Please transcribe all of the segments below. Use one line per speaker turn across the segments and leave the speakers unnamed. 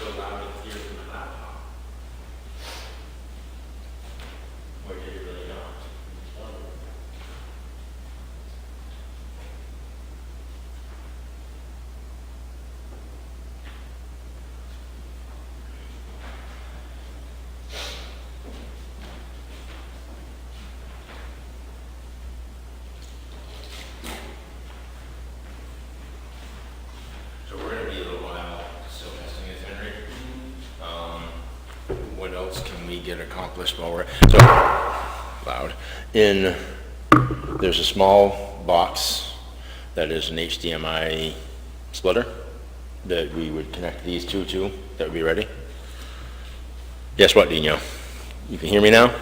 so loud and clear from my laptop? Or did it really not? So we're going to be a little while still testing this, Henry. What else can we get accomplished while we're so loud? There's a small box that is an HDMI splitter that we would connect these two to. That would be ready. Guess what, Dino? You can hear me now?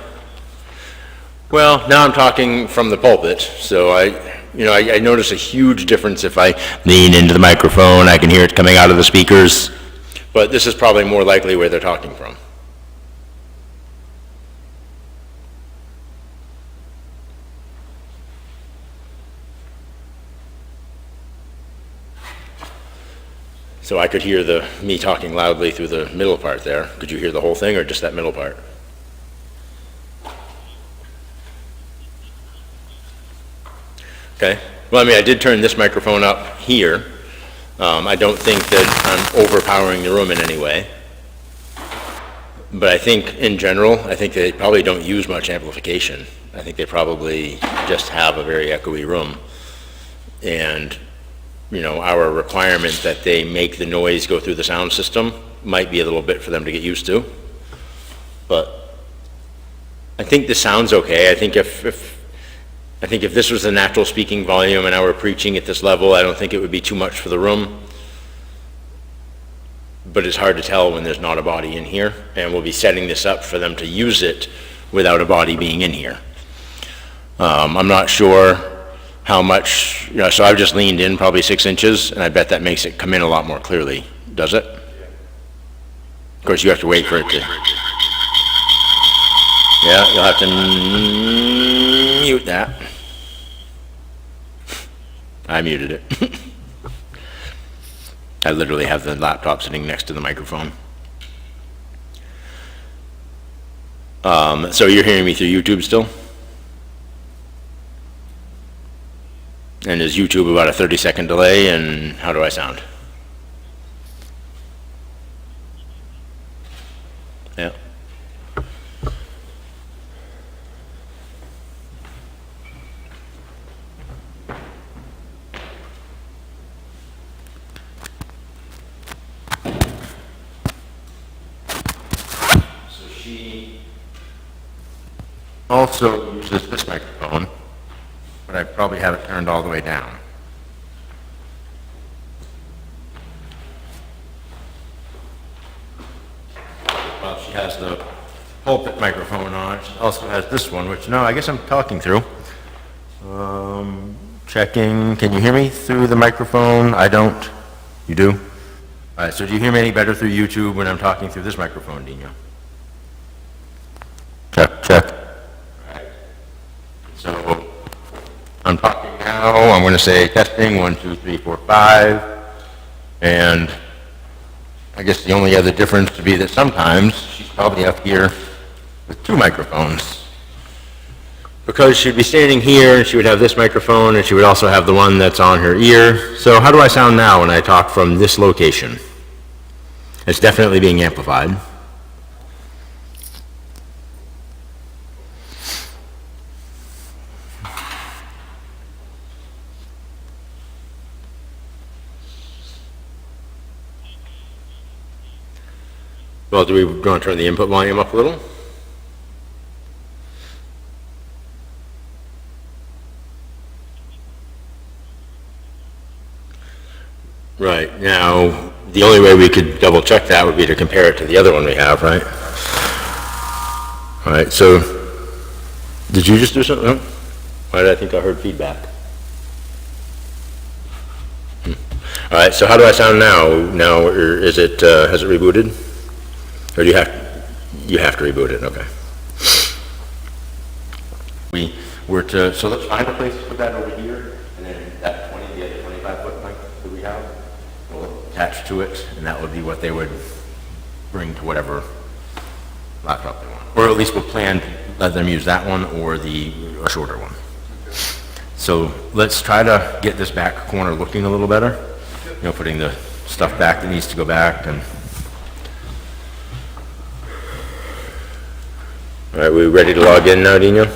Well, now I'm talking from the pulpit, so I notice a huge difference if I lean into the microphone. I can hear it coming out of the speakers, but this is probably more likely where they're talking from. So I could hear me talking loudly through the middle part there. Could you hear the whole thing or just that middle part? Okay. Well, I mean, I did turn this microphone up here. I don't think that I'm overpowering the room in any way. But I think, in general, I think they probably don't use much amplification. I think they probably just have a very echoey room. And, our requirement that they make the noise go through the sound system might be a little bit for them to get used to. But I think this sounds okay. I think if this was the natural speaking volume and I were preaching at this level, I don't think it would be too much for the room. But it's hard to tell when there's not a body in here, and we'll be setting this up for them to use it without a body being in here. I'm not sure how much, so I've just leaned in probably 6 inches, and I bet that makes it come in a lot more clearly. Does it? Of course, you have to wait for it to. Yeah, you'll have to mute that. I muted it. I literally have the laptop sitting next to the microphone. So you're hearing me through YouTube still? And is YouTube about a 30-second delay, and how do I sound? Yeah. Also uses this microphone, but I probably have it turned all the way down. Well, she has the pulpit microphone on. She also has this one, which, no, I guess I'm talking through. Checking. Can you hear me through the microphone? I don't. You do? All right, so do you hear me any better through YouTube when I'm talking through this microphone, Dino? Check. So I'm talking now. I'm going to say testing 1, 2, 3, 4, 5, and I guess the only other difference would be that sometimes she's probably up here with 2 microphones, because she'd be standing here and she would have this microphone and she would also have the one that's on her ear. So how do I sound now when I talk from this location? It's definitely being amplified. Well, do we want to turn the input volume up a little? Right, now, the only way we could double check that would be to compare it to the other one we have, right? All right, so, did you just do something? Why did I think I heard feedback? All right, so how do I sound now? Now, or is it, has it rebooted? Or do you have to reboot it, okay. We were to, so let's find a place to put that over here, and then that 20, the other 25 foot pipe that we have, we'll attach to it, and that would be what they would bring to whatever laptop they want. Or at least we'll plan to let them use that one or a shorter one. So let's try to get this back corner looking a little better. You know, putting the stuff back that needs to go back. And all right, we ready to log in now, Dino?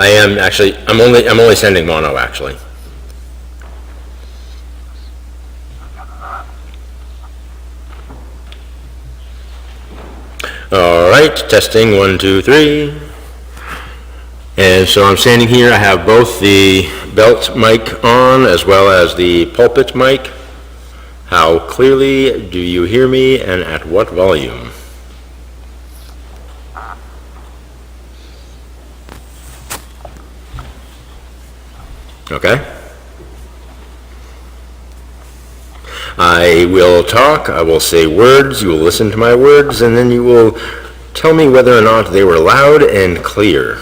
I am actually, I'm only sending mono actually. All right, testing 1, 2, 3. And so I'm standing here, I have both the belt mic on as well as the pulpit mic. How clearly do you hear me and at what volume? Okay. I will talk, I will say words, you will listen to my words, and then you will tell me whether or not they were loud and clear.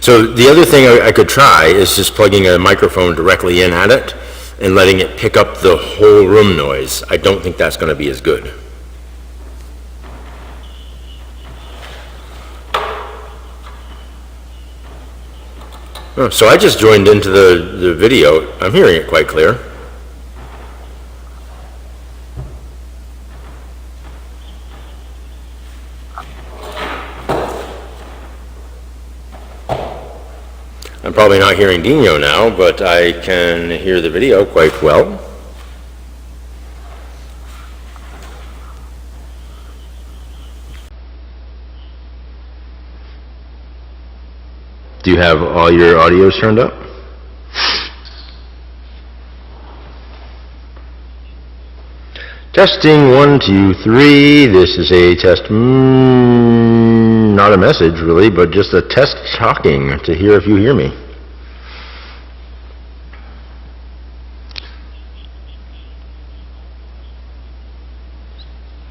So the other thing I could try is just plugging a microphone directly in at it and letting it pick up the whole room noise. I don't think that's going to be as good. Oh, so I just joined into the video. I'm hearing it quite clear. I'm probably not hearing Dino now, but I can hear the video quite well. Do you have all your audios turned up? Testing 1, 2, 3. This is a test. Not a message really, but just a test talking to hear if you hear me.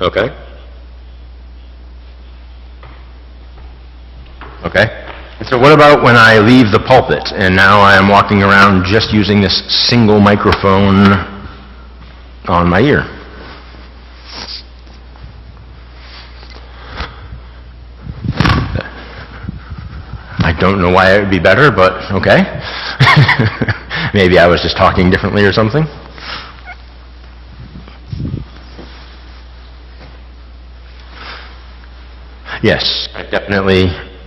Okay. Okay. So what about when I leave the pulpit and now I am walking around just using this single microphone on my ear? I don't know why it would be better, but okay. Maybe I was just talking differently or something. Yes, I definitely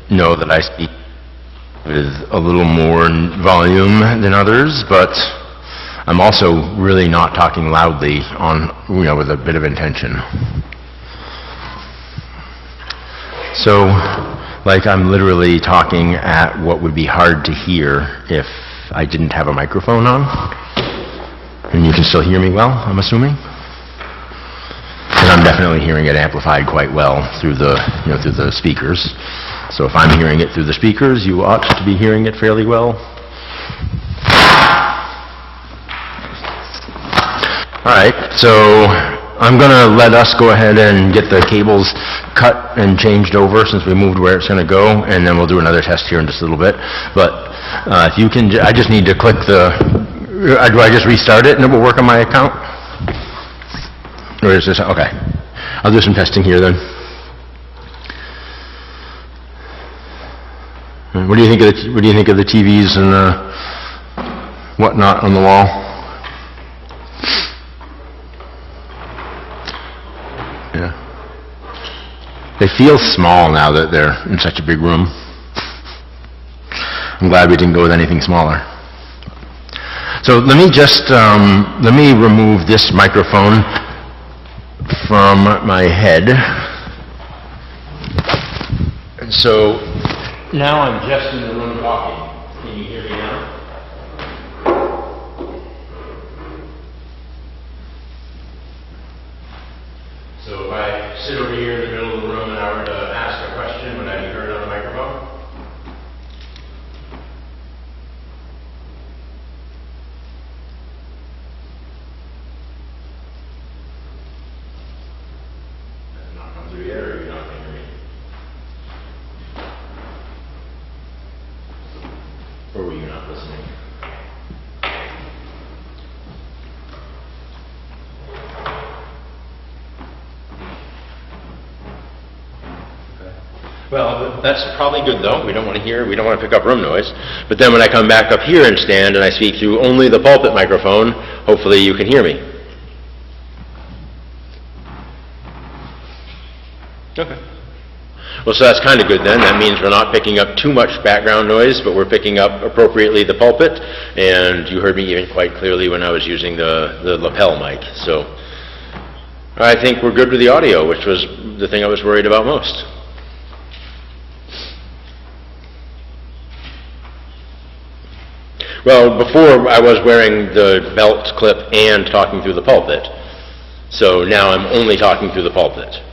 know that I speak with a little more volume than others, but I'm also really not talking loudly with a bit of intention. So, like I'm literally talking at what would be hard to hear if I didn't have a microphone on. And you can still hear me well, I'm assuming? And I'm definitely hearing it amplified quite well through the speakers. So if I'm hearing it through the speakers, you ought to be hearing it fairly well. All right, so I'm going to let us go ahead and get the cables cut and changed over since we moved where it's going to go, and then we'll do another test here in just a little bit. But if you can, I just need to click do I just restart it and it will work on my account? Or is this, okay. I'll do some testing here then. What do you think of the TVs and whatnot on the wall? Yeah. They feel small now that they're in such a big room. I'm glad we didn't go with anything smaller. So let me just let me remove this microphone from my head. And so now I'm just in the room talking. Can you hear me now? So if I sit over here in the middle of the room and I were to ask a question, would I be heard on the microphone? Well, that's probably good though. We don't want to pick up room noise. But then when I come back up here and stand and I speak through only the pulpit microphone, hopefully you can hear me. Okay. Well, so that's kind of good then. That means we're not picking up too much background noise, but we're picking up appropriately the pulpit. And you heard me even quite clearly when I was using the lapel mic. So I think we're good with the audio, which was the thing I was worried about most. Well, before I was wearing the belt clip and talking through the pulpit. So now I'm only talking through the pulpit.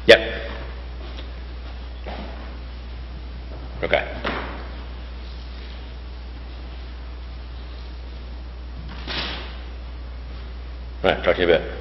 Yep. Okay. All right, talk to you in a bit.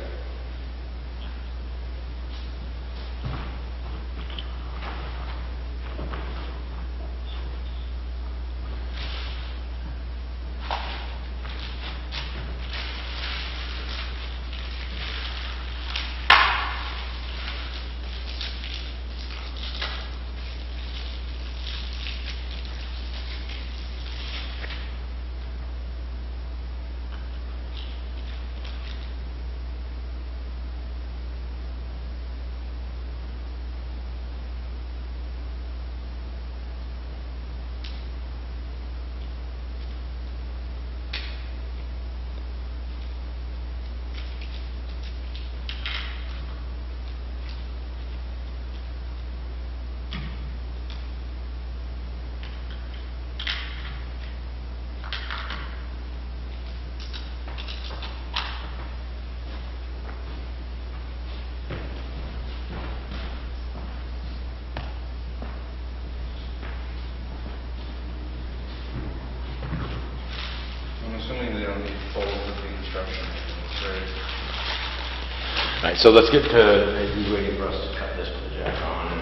All right, so let's get to, he's waiting for us to cut this with the jack on.